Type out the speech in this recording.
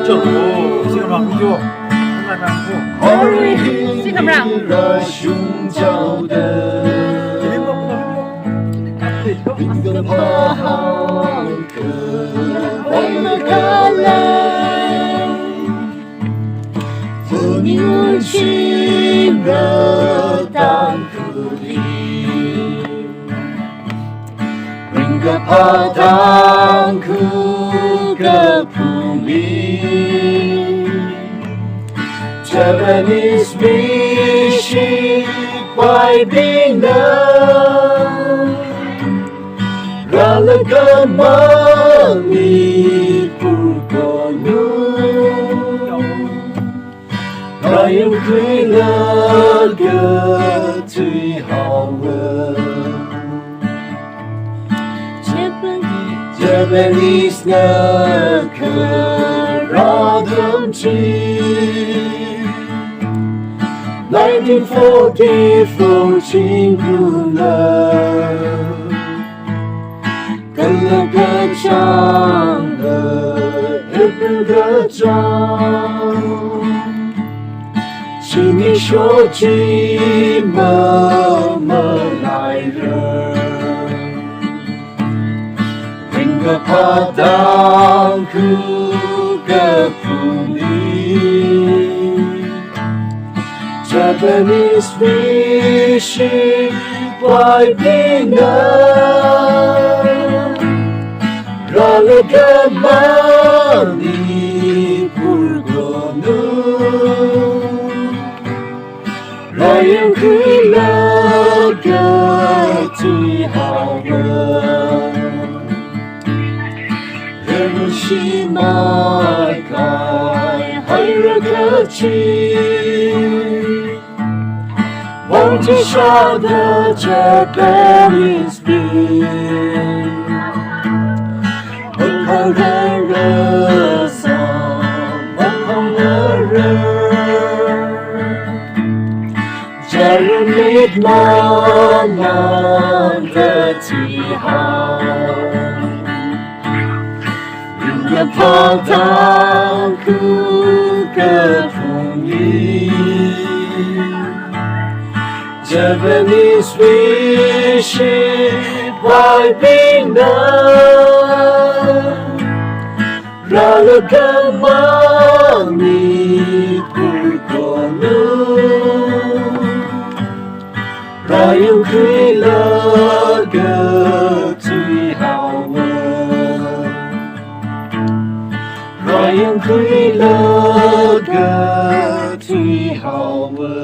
Trời ơi, xin cảm ơn chưa? Hôm nay bạn chưa? Ôi, xin cảm ơn. Padang ku ke bumi, Japanese mission by bina, Ralagamani purkonu, Ryan kuila ke tui hawa. Japanese na karadamchi 1944 친구나 갈라가장가 에프가장 신이 쇼지 마마라이러 Ke padang ku ke bumi, Japanese fishing by bina, Ralagamani purgonu, Ryan kuila ke tui hawa. Hiroshima kai Hairakachi Won't you show the Japanese beam Upahara song Upahara Jaramid mama Dati Padang ku ke bumi, Japanese fishing by bina, Ralagamani purkonu, Ryan kuila ke tui hawa. Ryan kuila ke tui hawa.